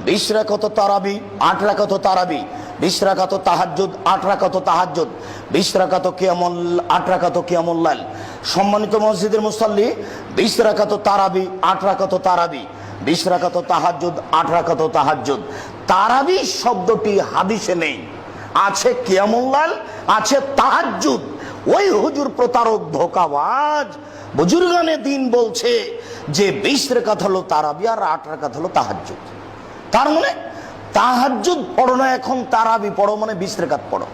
20 রাকাত তারাবি, 8 রাকাত তারাবি, 20 রাকাত তাহাজ্জুদ, 8 রাকাত তাহাজ্জুদ, 20 রাকাত কিয়ামুল, 8 রাকাত কিয়ামুল লাইল। সম্মানিত মসজিদের মুসাল্লি, 20 রাকাত তারাবি, 8 রাকাত তারাবি, 20 রাকাত তাহাজ্জুদ, 8 রাকাত তাহাজ্জুদ। তারাবি শব্দটি হাদিসে নেই, আছে কিয়ামুল লাইল, আছে তাহাজ্জুদ। ওই হুজুর প্রতারক, ধোঁকাবাজ বুজুর্গানে দিন বলছে যে 20 রাকাত হলো তারাবি আর 8 রাকাত হলো তাহাজ্জুদ। তার মানে তাহাজ্জুদ পড়ো না, এখন তারাবি পড়ো, মানে 20 রাকাত পড়ো।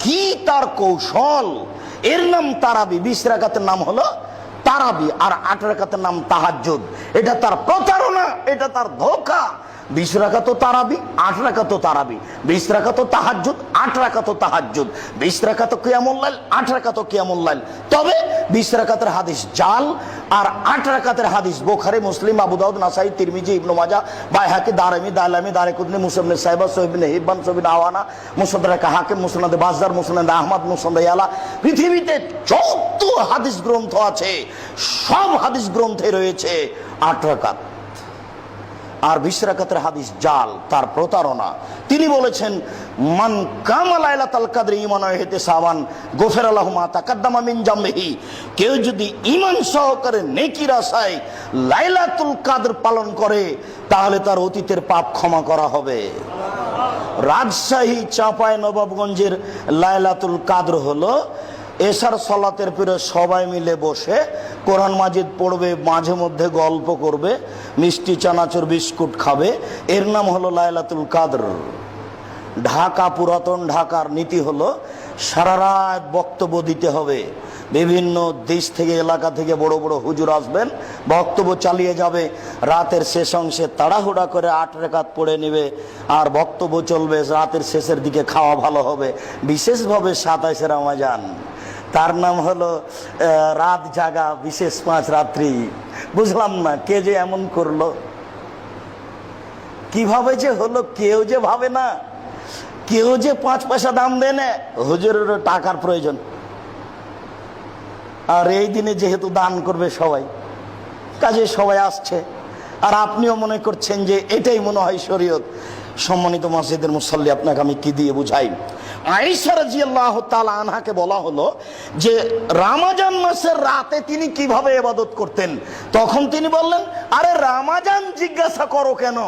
কি তার কৌশল! এর নাম তারাবি, 20 রাকাতের নাম হলো তারাবি, আর 8 রাকাতের নাম তাহাজ্জুদ। এটা তার প্রতারণা, এটা তার ধোঁকা। 20 রাকাত তারাবি, 8 রাকাত তারাবি, 20 রাকাত তাহাজ্জুদ, 8 রাকাত তাহাজ্জুদ, 20 রাকাত কিয়ামুল লাইল, 8 রাকাত কিয়ামুল লাইল। তবে 20 রাকাতের হাদিস জাল, আর 8 রাকাতের হাদিস বুখারী, মুসলিম, আবু দাউদ, নাসাই, তিরমিজি, ইবনে মাজাহ, বাইহাকি, দারমি, দালামি, দারকুতনি, মুসনাদ ইবনে সাইবা, সহিহ ইবনে হিব্বান, সহিহ ইবনে আওয়ানা, মুসনাদ হাকিম, মুসনাদ বাজ্জার, মুসনাদ আহমদ, মুসনাদ ইয়ালা। পৃথিবীতে যত হাদিস গ্রন্থ আছে সব হাদিস গ্রন্থে রয়েছে 8 রাকাত। আর 20 রাকাতের হাদিস জাল, তার প্রতারণা। তিনি বলেছেন, মান কামা লাইলাতুল কদর ঈমানান ওয়া ইহতিসাবান গফিরা লাহু মা তাকাদ্দামা মিন জামবিহি। কেউ যদি ঈমান সহকারে নেকির আশায় লাইলাতুল কদর পালন করে, তাহলে তার অতীতের পাপ ক্ষমা করা হবে। রাজশাহী চাঁপাই নবাবগঞ্জের লাইলাতুল কদর হলো এশার সালাতের পরে সবাই মিলে বসে কোরআন মাজিদ পড়বে, মাঝে মধ্যে গল্প করবে, মিষ্টি চানাচুর বিস্কুট খাবে। এর নাম হলো লাইলাতুল কদর। ঢাকা, পুরাতন ঢাকার নীতি হলো সারা রাত বক্তব্য দিতে হবে। বিভিন্ন দেশ থেকে, এলাকা থেকে বড় বড় হুজুর আসবেন, বক্তব্য চালিয়ে যাবে। রাতের শেষ অংশে তাড়াহুড়া করে 8 রাকাত পড়ে নেবে, আর বক্তব্য চলবে। রাতের শেষের দিকে খাওয়া ভালো হবে। বিশেষভাবে 27 রমজান, তার নাম হলো রাত জাগা, বিশেষ 5 রাত্রি। বুঝলাম না কে যে এমন করলো, কিভাবে যে হলো, কেউ যে ভাবে না, কেউ যে 5 পয়সা দাম দেয় না। হুজুরেরও টাকার প্রয়োজন, আর এই দিনে যেহেতু দান করবে সবাই, কাজে সবাই আসছে, আর আপনিও মনে করছেন যে এটাই মনে হয় শরীয়ত। সম্মানিত মসজিদের মুসাল্লি, আপনাকে আমি কি দিয়ে বুঝাই? আয়েশা রাদিয়াল্লাহু তাআলা আনহাকে বলা হলো যে রমজান মাসের রাতে তিনি কিভাবে ইবাদত করতেন। তখন তিনি বললেন, আরে রমজান জিজ্ঞাসা করো কেন?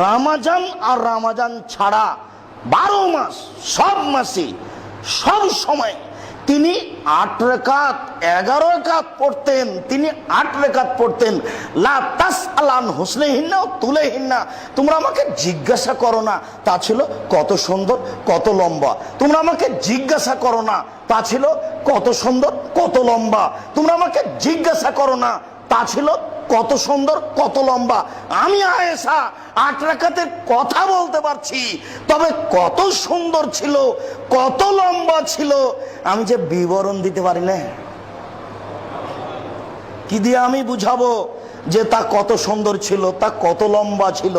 রমজান আর রমজান ছাড়া 12 মাস, সব মাসে, সব সময় তিনি 8 রাকাত, 11 রাকাত পড়তেন। তিনি 8 রাকাত পড়তেন। লা তাসআলান হুসনিহিন্না ওয়া তুলিহিন্না, তোমরা আমাকে জিজ্ঞাসা করো না তা ছিল কত সুন্দর, কত লম্বা। তোমরা আমাকে জিজ্ঞাসা করো না তা ছিল কত সুন্দর, কত লম্বা। তোমরা আমাকে জিজ্ঞাসা করো না তা ছিল কত সুন্দর, কত লম্বা। আমি আয়েশা 8 রাকাতের কথা বলতে পারছি, তবে কত সুন্দর ছিল, কত লম্বা ছিল, আমি যে বিবরণ দিতে পারি না। কি দিয়ে আমি বুঝাবো যে তা কত সুন্দর ছিল, তা কত লম্বা ছিল?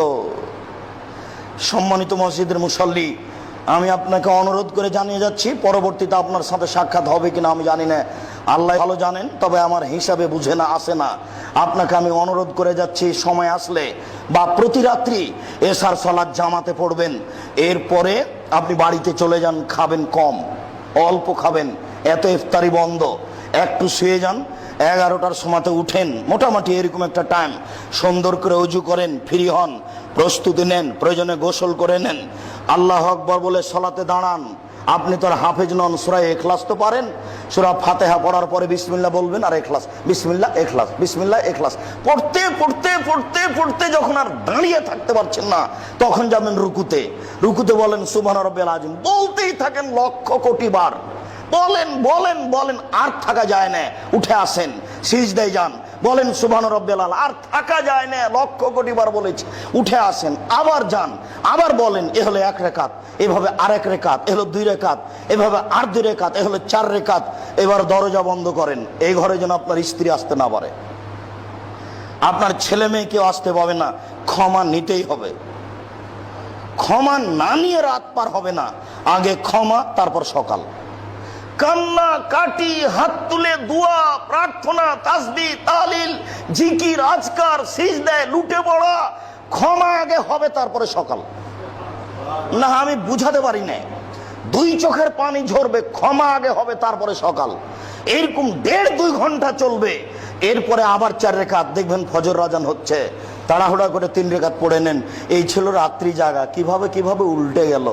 সম্মানিত মসজিদের মুসাল্লি, আমি আপনাকে অনুরোধ করে জানিয়ে যাচ্ছি, পরবর্তীতে আপনার সাথে সাক্ষাৎ হবে কিনা আমি জানি না, আল্লাহ ভালো জানেন, তবে আমার হিসাবে বুঝে না, আসে না। আপনাকে আমি অনুরোধ করে যাচ্ছি, সময় আসলে বা প্রতি রাত্রি এশার সালাত জামাতে পড়বেন। এরপরে আপনি বাড়িতে চলে যান, খাবেন কম, অল্প খাবেন, এত ইফতারি বন্ধ। একটু শুয়ে যান, 11টার সময়তে উঠেন, মোটামুটি এরকম একটা টাইম। সুন্দর করে ওযু করেন, ফ্রি হন, প্রস্তুতি নেন, প্রয়োজনে গোসল করে নেন, আল্লাহু আকবার বলে সালাতে দাঁড়ান। আপনি তো আর হাফেজ নন, সূরা ইখলাস তো পারেন। সূরা ফাতিহা পড়ার পরে বিসমিল্লাহ বলবেন, আর ইখলাস, বিসমিল্লাহ ইখলাস, বিসমিল্লাহ ইখলাস পড়তে পড়তে পড়তে পড়তে যখন আর দাঁড়িয়ে থাকতে পারছেন না, তখন যাবেন রুকুতে। রুকুতে বলেন সুবহান রাব্বিয়াল আযীম, বলতেই থাকেন লক্ষ কোটি বার, বলেন বলেন বলেন, আর থাকা যায় না। উঠে আসেন, সিজদায় যান, বলেন সুবহান রাব্বিয়াল আলা, আর থাকা যায় না, লক্ষ কোটি বার বলেছি। উঠে আসেন, আবার যান, আবার বলেন। এ হলো 1 রাকাত, এভাবে আর 1 রাকাত, এ হলো 2 রাকাত, এভাবে আর 2 রাকাত, এ হলো 4 রাকাত। এবার দরজা বন্ধ করেন, এই ঘরে যেন আপনার স্ত্রী আসতে না পারে, আপনার ছেলে মেয়ে কেউ আসতে পাবে না। ক্ষমা নিতেই হবে, ক্ষমা না নিয়ে রাত পার হবে না। আগে ক্ষমা, তারপর সকাল। কান্না কাটি, হাত তুলে দোয়া, প্রার্থনা, তাসবিহ, তাহলিল, জিকির, আজকার, সিজদায় লুটে পড়া, ক্ষমা আগে হবে তারপরে সকাল। না আমি বুঝাতে পারি না, দুই চোখের পানি ঝরবে, ক্ষমা আগে হবে তারপরে সকাল। এরকম 1.5-2 ঘন্টা চলবে। এরপরে আবার 4 রাকাত, দেখবেন ফজর আজান হচ্ছে, তাড়াহুড়া করে 3 রাকাত পড়ে নেন। এই ছিল রাত্রি জাগা, কিভাবে কিভাবে উল্টে গেল।